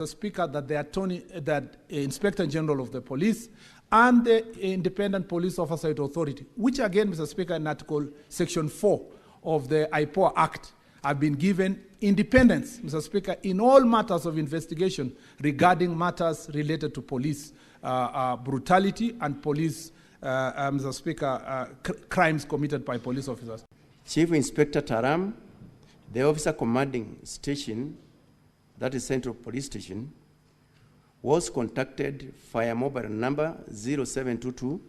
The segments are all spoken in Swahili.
The Speaker, that the Inspector General of the Police and the Independent Police Oversight Authority, which again, Mr. Speaker, in Article Section 4 of the IPOA Act, have been given independence, Mr. Speaker, in all matters of investigation regarding matters related to police brutality and police, Mr. Speaker, crimes committed by police officers. Chief Inspector Taram, the officer commanding station, that is Central Police Station, was contacted via mobile number 0722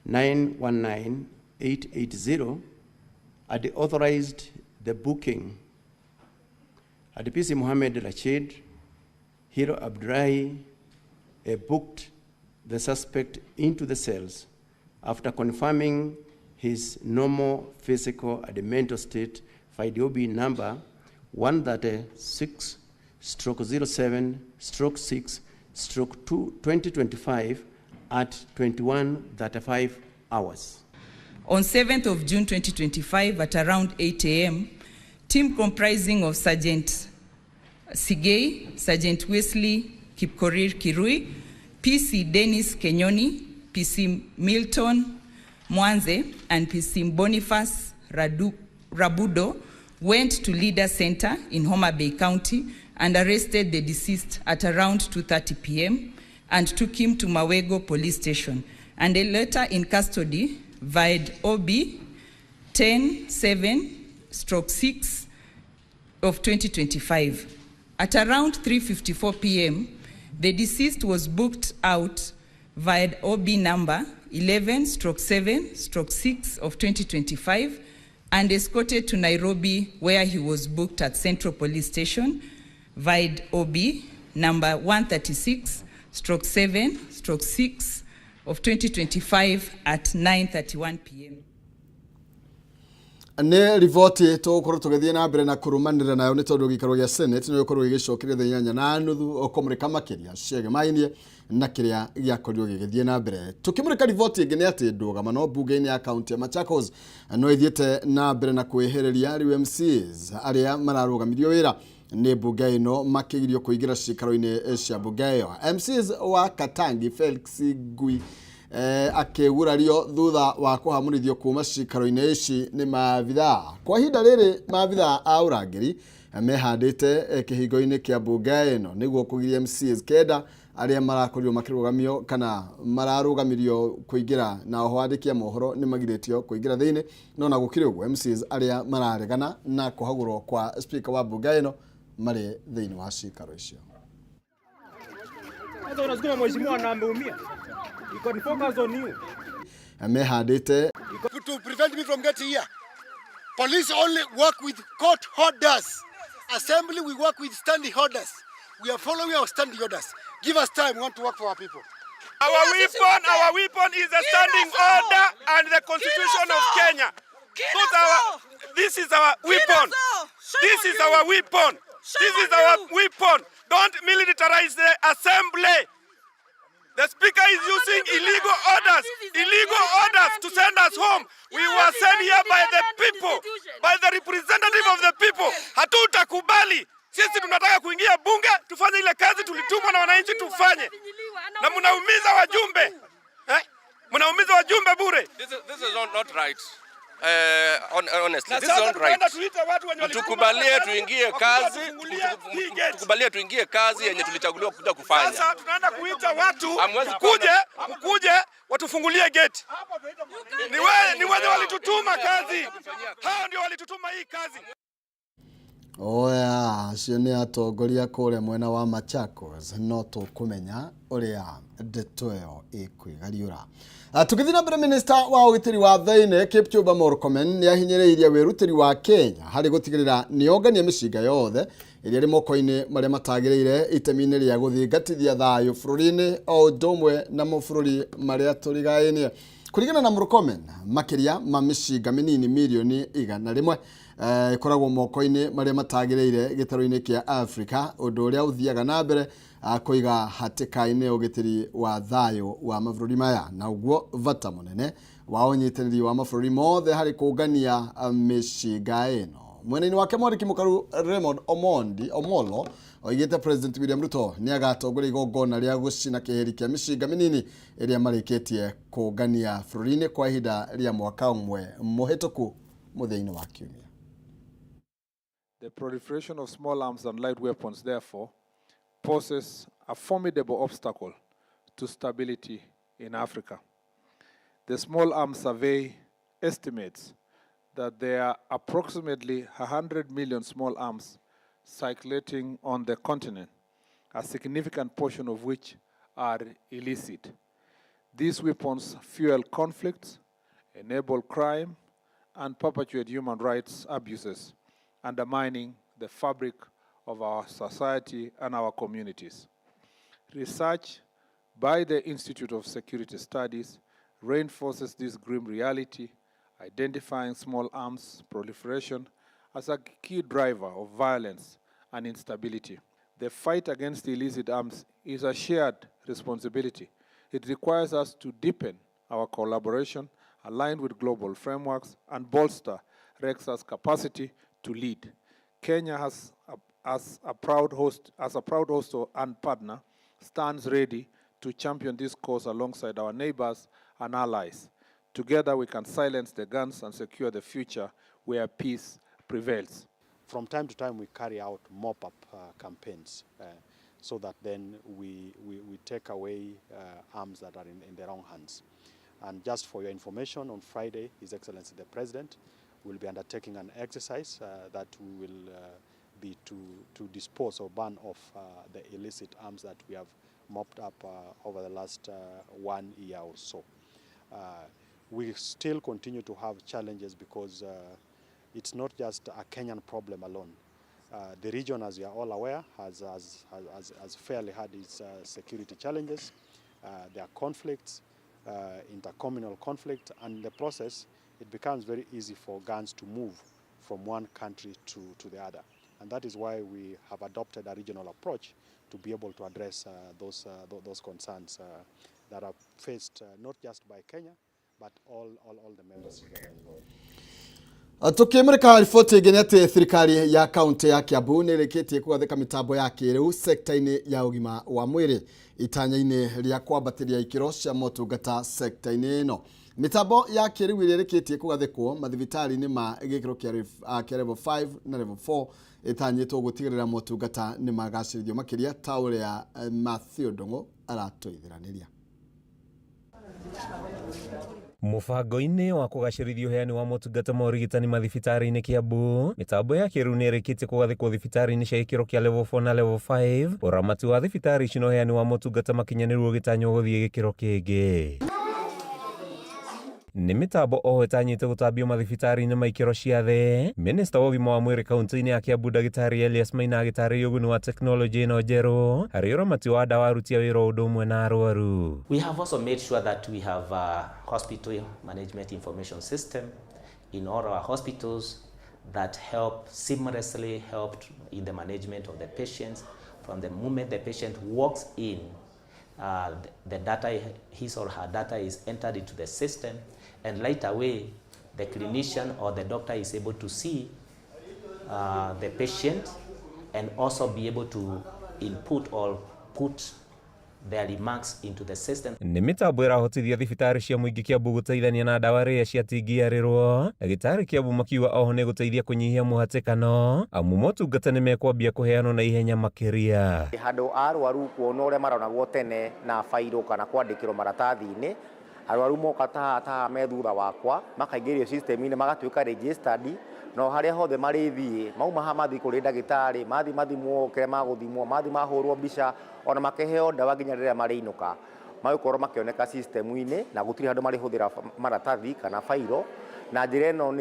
919 880 and authorized the booking. ADPC Mohammed Rashid Hero Abdullahi booked the suspect into the cells after confirming his normal physical and mental state by the OB number 136/07/6/2025 at 21:35 hours. On 7th of June 2025 at around 8 a.m., team comprising of Sergeant Sigei, Sergeant Wesley Kipkorir Kirui, PC Dennis Kenyoni, PC Milton Mwanze, and PC Boniface Rabudo went to Leader Center in Homa Bay County and arrested the deceased at around 2:30 p.m. and took him to Mawego Police Station, and a letter in custody via OB 10/7/6 of 2025. At around 3:54 p.m., the deceased was booked out via OB number 11/7/6 of 2025 and escorted to Nairobi, where he was booked at Central Police Station via OB number 136/7/6 of 2025 at 9:31 p.m. Ne rivoti tukorwo tugithie na mbere na kurumanira nayo ni tondu gikaro gia Senate no ikorwo gigicokeria thenya na nuthu okomurika makiria ciege mainie na kiria giakorio gigithie na mbere. Tukimurika rivoti ingi ni ati ndugama no bunge-ini ya county ya Machakos no ithiete na mbere na kwehereria MCs aria mararugamirio wira ni bunge ino makigirio kuingira cikaro-ini cia bunge iyo. MCs wa Katangi Felix Gui akegurario thutha wa kuhamurithio kuma cikaro-ini ici ni maabitha. Kwa hinda riri maabitha a urangiri mehandite kihingo-ini kia bunge ino niguo kugiria MCs kenda aria marakorirwo makirugamio kana mararugamirio kuingira na oho andikia mohoro ni magiretio kuingira thiini no na gukire uguo MCs aria mararegana na kuhagurwo kwa speaker wa bunge ino mari thiini wa cikaro icio. Unasukuma mheshimiwa na ameumia. You can focus on you. Mehandite to prevent me from getting here. Police only work with court orders. Assembly we work with standing orders. We are following our standing orders. Give us time, we want to work for our people. Our weapon is a standing order and the Constitution of Kenya. This is our weapon. This is our weapon. This is our weapon. Don't militarize the assembly. The speaker is using illegal orders to send us home. We were sent here by the people, by the representative of the people. Hatutakubali. Sisi tunataka kuingia bunge tufanye ile kazi tulitumwa na wananchi tufanye. Na mnaumiza wajumbe. Mnaumiza wajumbe bure. This is not right. Honestly, this is not right. Tukubalie tuingie kazi yenye tulichaguliwa kuja kufanya. Sasa tunaenda kuita watu mkuje watufungulie gate. Ni wale walitutuma kazi. Hao ndio walitutuma hii kazi. Oya, acio ni atongoria kuria mwena wa Machakos no tukumenya uria ndeto iyo ikwigariura. Tukithii na mbere, Minister wa ugitiri wa thiini Kipchumba Murkomen ni ahinyiriirie wirutiri wa Kenya hari gutigirira ni ongania micinga yothe iria ri moko-ini maria matagiriire itemi-ini ria guthingatithia thayu bururi-ini o ndomwe na mabũrũri maria turigainie. Kuringana na Murkomen, makiria ma micinga minini milioni 100 ikoragwo moko-ini maria matagiriire gitaro-ini kia Africa, undu uria uthiaga na mbere kuiga hatika-ini ugitiri wa thayu wa mabũrũri maya, na uguo vata munene wa unyitiriri wa mabũrũri mothe hari kungania micinga ino. Mwena-ini wake mwandiki mukaru Raymond Omolo oigite President William Ruto ni agatongoria igongona ria gucina kiheri kia mishinga minini iria marikitie kugania bururi-ini kwa ihinda ria mwaka umwe muhituku muthia-ini wa kiumia. The proliferation of small arms and light weapons, therefore, poses a formidable obstacle to stability in Africa. The Small Arms Survey estimates that there are approximately 100 million small arms circulating on the continent, a significant portion of which are illicit. These weapons fuel conflicts, enable crime, and perpetuate human rights abuses, undermining the fabric of our society and our communities. Research by the Institute of Security Studies reinforces this grim reality, identifying small arms proliferation as a key driver of violence and instability. The fight against illicit arms is a shared responsibility. It requires us to deepen our collaboration, align with global frameworks, and bolster Rexa's capacity to lead. Kenya as a proud host and partner, stands ready to champion this cause alongside our neighbors and allies. Together we can silence the guns and secure the future where peace prevails. From time to time we carry out mop-up campaigns so that then we take away arms that are in the wrong hands. And just for your information, on Friday, His Excellency the President will be undertaking an exercise that will be to dispose or burn off the illicit arms that we have mopped up over the last 1 year or so. We still continue to have challenges because it's not just a Kenyan problem alone. The region, as you are all aware, has fairly had its security challenges. There are conflicts, intercommunal conflict, and in the process, it becomes very easy for guns to move from one country to the other. And that is why we have adopted a regional approach to be able to address those concerns that are faced not just by Kenya, but all the members. Tukimurika riboti ingine ati thirikari ya kaunti ya Kiambu ni rikitie kugathika mitambo ya kiriu sekta-ini ya ugima wa mwiri itanya-ini ria kwambatiria ikiro cia motungata sekta-ini ino. Mitambo ya kiriu iri rikitie kugathikwo mathibitari-ini ma gikiro kia level 5 na level 4 itanyitwo gutigirira motungata ni magacirithio makiria ta uria Matthew Ndung'u aratoithiraniria. Mubango-ini wa kugacirithia uheani wa motungata ma urigitani mathibitari-ini Kiambu, mitambo ya kiriu ni irikitie kugathikwo thibitari-ini cia gikiro kia level 4 na level 5, uramati wa thibitari ici na uheani wa motungata makinyaniru gitanywo guthie gikiro kingi. Ni mitambo oho itanyite gutambio mathibitari-ini ma ikiro cia thi. Minister wa ugima wa mwiri kaunti-ini ya Kiambu Dagitari Elias Maina agitariria uguni wa teknoloji ino njeru hari uramati wa dawa arutia wira undu umwe na arwaru. We have also made sure that we have a hospital management information system in all our hospitals that seamlessly help in the management of the patients from the moment the patient walks in. The data, his or her data, is entered into the system, and right away the clinician or the doctor is able to see the patient and also be able to input or put their remarks into the system. Ni mitambo irahotithia thibitari cia muingi Kiambu guteithania na dawa ria ciatingiarirwo. Dagitari Kiambu makiuga oho ni guteithia kunyihia muhatikano amu motungata ni mekwambia kuheanwo na ihenya makiria. Handu arwaru kuona uria maronagwo tene na fairo kana kwandikirwo maratathi-ini, arwaru moka ta me thutha wakwa makaingĩrio system-ini magatuĩka registered, no haria hothe marithie mauma ha mathi kuri dagitari mathimwo kire maguthimwo mathi mahurwo mbica ona makeheo dawa nginya riria mariinuka magũkorwo makioneka system-ini na gutiri handu marihuthira maratathi kana fairo, na njira ino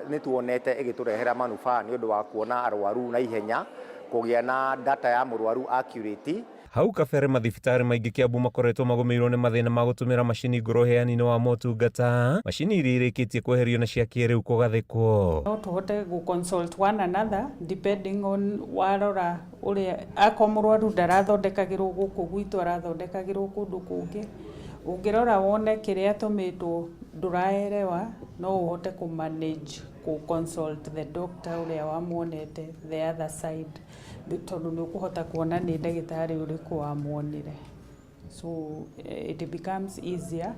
ni tuonete igiturehera manufaa ni undu wa kuona arwaru na ihenya kugia na data ya murwaru accurate. Hau kabere mathibitari maingi Kiambu makoretwo magomeirwo ni mathina ma gutumira macini nguru heani-ini wa motungata, macini iria irikitie kweherio na cia kiriu kugathikwo. No tuhote gu consult one another depending on warora uria akomurwaru ndarathondekagirwo guku gwitu arathondekagirwo kundu kungi, Ungirora wone kiria tumitwo nduraerewa no uhote ku manage ku consult the doctor uria wamuonete the other side tondu ni ukuhota kuona ni ndagitari uriku wamuonire, so it becomes easier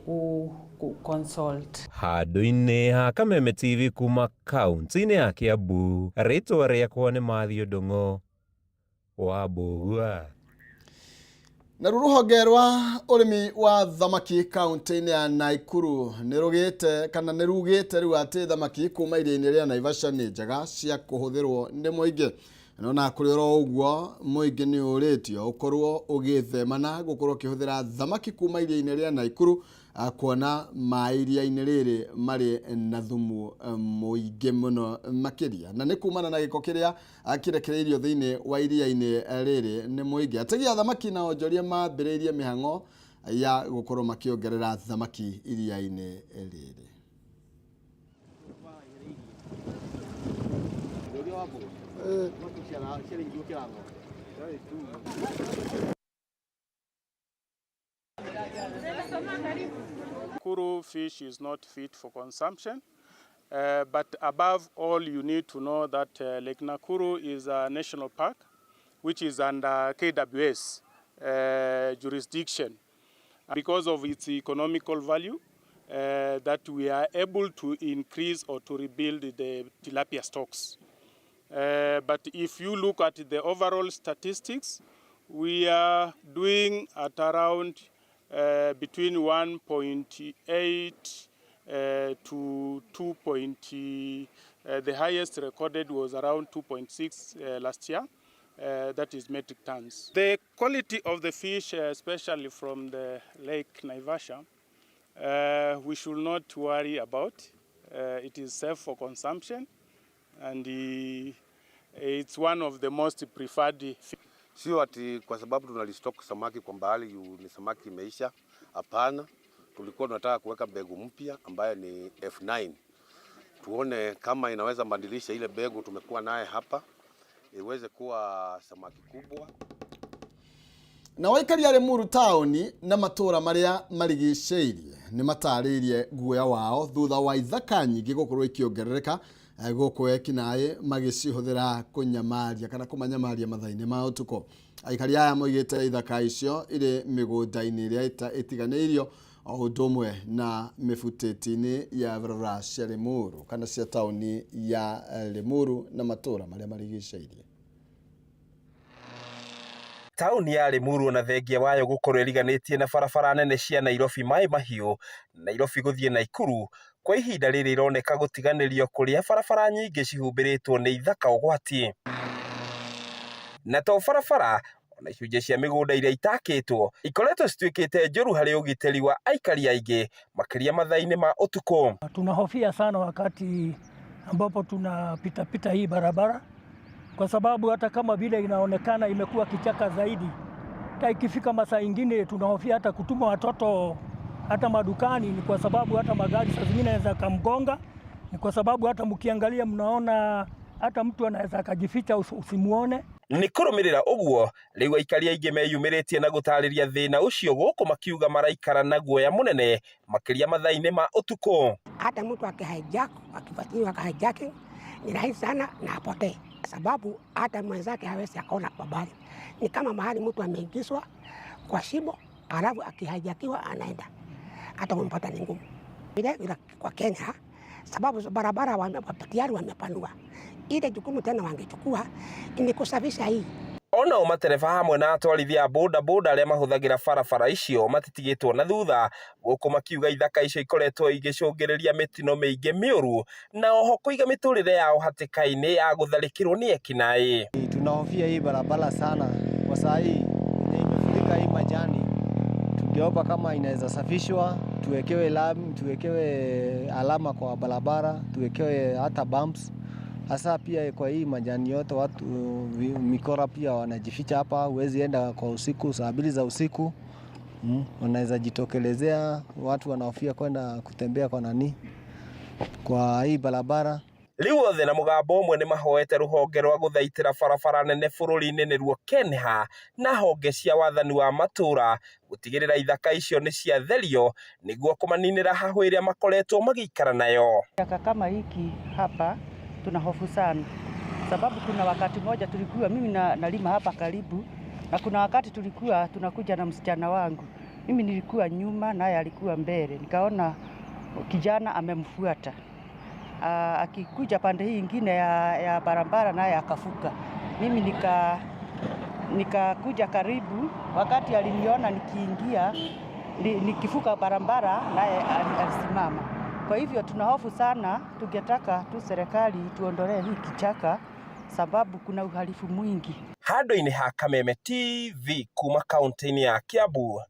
ku consult. Handu-inĩ ha Kameme TV kuma kaunti-inĩ ya Kiambu, rĩtwa rĩakwa nĩ Mathew Ndung'u wa Mbugua. Na rũhonge rwa ũrĩmi wa thamaki kaunti-inĩ ya Nakuru nĩrugĩte kana nĩrugĩte rĩu atĩ thamaki kuma iria-inĩ rĩa Naivasha nĩ njega cia kũhũthĩrwo nĩ mũingĩ. No na kũrĩ oro ũguo mũingĩ nĩ ũrĩtio ũkorwo ũgĩthemana gũkorwo ũkĩhũthĩra thamaki kuma iria-inĩ rĩa Nakuru kuona maĩ iria-inĩ rĩrĩ marĩ na thumu mũingĩ mũno makĩria, na nĩ kumana na gĩko kĩrĩa kĩrekereirio thĩinĩ wa iria-inĩ rĩrĩ nĩ mũingĩ. Ategi a thamaki na onjoria mambĩrĩirie mĩhang'o ya gũkorwo makĩongerera thamaki iria-inĩ rĩrĩ. Nakuru fish is not fit for consumption, but above all you need to know that Lake Nakuru is a national park which is under KWS jurisdiction. Because of its economical value, that we are able to increase or to rebuild the tilapia stocks. But if you look at the overall statistics, we are doing at around between 1.8 to 2. The highest recorded was around 2.6 last year. That is metric tons. The quality of the fish, especially from the Lake Naivasha, we should not worry about. It is safe for consumption, and it's one of the most preferred fish. Sio ati kwa sababu tunalistock samaki kwa mbali ni samaki imeisha. Hapana, tulikuwa tunataka kuweka mbegu mpya ambayo ni F9. Tuone kama inaweza badilisha ile mbegu tumekuwa naye hapa iweze kuwa samaki kubwa. Na waikari ya Limuru taoni na matura maria marigicĩirie ni matarĩirie guoya wao thutha wa ithaka nyingĩ gũkorwo ikiongerereka gũkũ ekinaĩ magĩcihũthĩra kũnyamaria kana kũmanyamaria mathaa-inĩ ma ũtukũ. Aikari aya moigĩte ithaka icio irĩ mĩgũnda-inĩ ĩrĩa ĩtiganĩirio o ũndũ ũmwe na mĩbutĩti-inĩ ya barabara cia Limuru kana cia taoni ya Limuru na matura maria marigicĩirie. Tauni ya Limuru na thengia wayo gũkorwo ĩriganĩtie na barabara nene cia Nairobi Mai Mahiũ, Nairobi gũthiĩ Nakuru, kwa ihinda rĩrĩ ironeka gũtiganĩrio kũrĩa barabara nyingĩ cihumbĩrĩtwo nĩ ithaka ũgwati. Na to barabara, ona icunjĩ cia mĩgũnda iria itakĩtwo ikoretwo cituĩkĩte njũru harĩ ũgitĩri wa aikari aingĩ makĩria mathaa-inĩ ma ũtukũ. Tunahofia sana wakati ambapo tunapita hii barabara, kwa sababu hata kama vile inaonekana imekuwa kichaka zaidi, hata ikifika masaa ingine tunahofia hata kutuma watoto hata madukani, ni kwa sababu hata magari saa zingine yanaweza kumgonga, ni kwa sababu hata mkiangalia mnaona hata mtu anaweza akajificha usimuone. Nĩ kũrũmĩrĩra ũguo rĩu aikari aingĩ meyumĩrĩtie na gũtarĩria thĩna ũcio gũkũ makiuga maraikara na guoya mũnene makĩria mathaa-inĩ ma ũtukũ. Hata mtu akihijack akifuatiliwa hijack ni rahisi sana na apotee, sababu hata mwenzake hawezi akaona kwa mbali. Ni kama mahali mtu ameingizwa kwa shimo alafu akihijakiwa anaenda, hata kumpata ni ngumu. Vile kwa Kenya, sababu barabara tayari wamepanua, ile jukumu tena wangechukua ni kusafisha hii. Ona matereba hamwe na atwarithia a boda arĩa mahũthagĩra barabara icio matitigĩtwo na thutha gũkũ makiuga ithaka icio ikoretwo igĩcũngĩrĩria mĩtino mĩingĩ mĩũru na oho kũiga mĩtũrĩre yao hatĩka-inĩ ya gũtharĩkĩrwo nĩ ekinaĩ. Tunahofia hii barabara sana kwa saa hii imefurika hii majani. Tungeomba kama inaweza safishwa, tuwekewe lami, tuwekewe alama kwa barabara, tuwekewe hata bumps. Hasa pia kwa hii majani yote watu mikora pia wanajificha hapa, huwezi enda kwa usiku, saa 2 za usiku. Wanaweza jitokelezea, watu wanahofia kwenda kutembea kwa nani kwa hii barabara. Riu othe na mugambo umwe ni mahoete ruhonge rwa guthaitira barabara nene bururi-ini niruo KENHA na honge cia wathani wa matura gutigirira ithaka icio ni cia therio niguo kumaninira hahu iria makoretwo magiikara nayo. Kama hiki hapa tuna hofu sana, sababu kuna wakati moja tulikuwa mimi nalima hapa karibu, na kuna wakati tulikuwa tunakuja na msichana wangu, mimi nilikuwa nyuma naye alikuwa mbele, nikaona kijana amemfuata akikuja pande hii nyingine ya barabara naye akafuka. Mimi nikakuja karibu, wakati aliniona nikiingia nikifuka barabara naye alisimama. Kwa hivyo tuna hofu sana, tungetaka tu serikali tuondolee hii kichaka sababu kuna uhalifu mwingi. Handũ-inĩ ha Kameme TV kuma kaunti-inĩ ya Kiambu,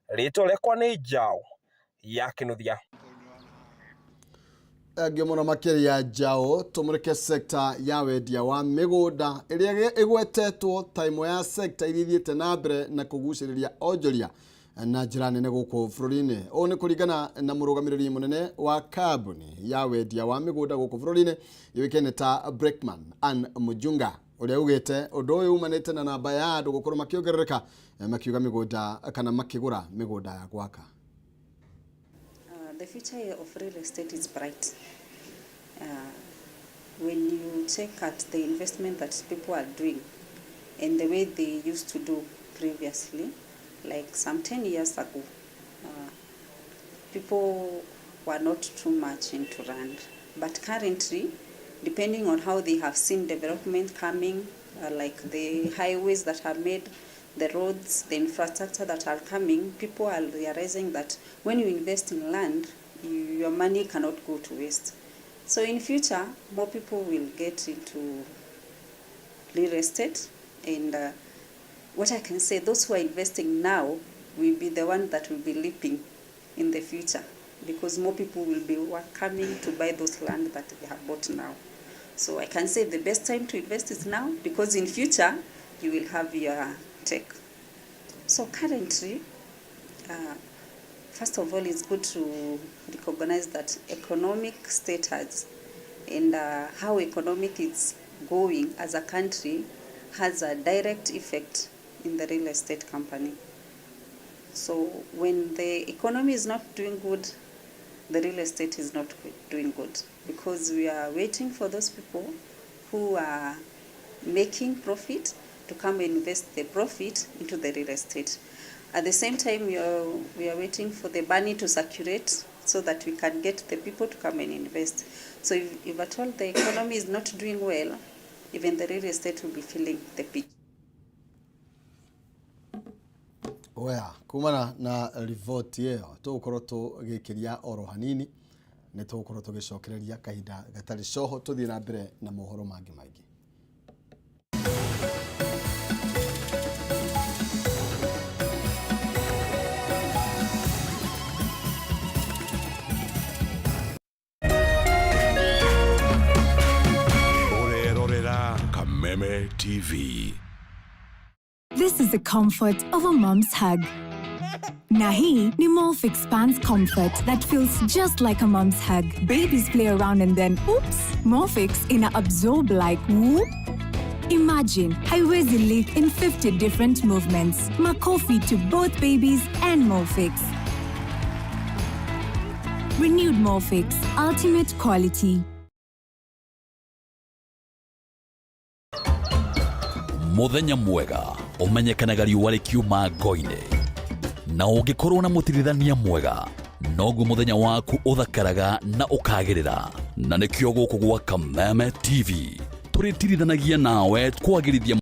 rĩtwa rĩakwa nĩ Njaũ ya Kĩnuthia. Ngĩmũra makĩria Njaũ, tũmũrĩke sekta ya wendia wa mĩgũnda ĩrĩa ĩgwetetwo ta ĩmwe ya sekta iria ithiĩte na mbere na kũgucĩrĩria onjoria na njĩra nene gũkũ bũrũri-inĩ. Ũũ nĩ kũringana na mũrũgamĩrĩri mũnene wa kambuni ya wendia wa mĩgũnda gũkũ bũrũri-inĩ yũĩkaine ta Breckman Ann Mujunga, ũrĩa ugĩte ũndũ ũyũ umanĩte na namba ya andũ gũkorwo makĩongerereka makiuga mĩgũnda kana makĩgũra mĩgũnda ya gwaka. The future of real estate is bright. When you check at the investment that people are doing and the way they used to do previously, like some 10 years ago, people were not too much into land. But currently, depending on how they have seen development coming, like the highways that are made, the roads, the infrastructure that are coming, people are realizing that when you invest in land, your money cannot go to waste. So in future, more people will get into real estate, and what I can say, those who are investing now will be the ones that will be leaping in the future, because more people will be coming to buy those land that they have bought now. So I can say the best time to invest is now, because in future you will have your tech. So currently, first of all, it's good to recognize that economic status and how economic is going as a country has a direct effect in the real estate company. So when the economy is not doing good, the real estate is not doing good, because we are waiting for those people who are making profit to come and invest the profit into the real estate. At the same time, we are waiting for the money to circulate so that we can get the people to come and invest. So if at all the economy is not doing well, even the real estate will be feeling the pinch. Oya, kumana na rivoti ĩyo tũgũkorwo tũgĩkĩria oro hanini, nĩ tũgũkorwo tũgĩcokereria kahinda gatarĩ coho, tũthiĩ na mbere na mohoro mangĩ maingĩ. Kameme TV. This is the comfort of a mom's hug. Nahi ni Molfix Pants Comfort that feels just like a mom's hug. Babies play around and then, oops, Molfix ina absorb like whoop. Imagine haiwezi leak in 50 different movements. Makofi to both babies and Molfix. Renewed Molfix, ultimate quality. Muthenya mwega umenyekanaga riũa rĩkiuma ngo-inĩ, na ũngĩkorwo na mũtirithania mwega noguo muthenya waku ũthakaraga na ũkagĩrĩra. Na nĩkĩo gũkũ gwa Kameme TV tũrĩtirithanagia nawe kwagĩrithia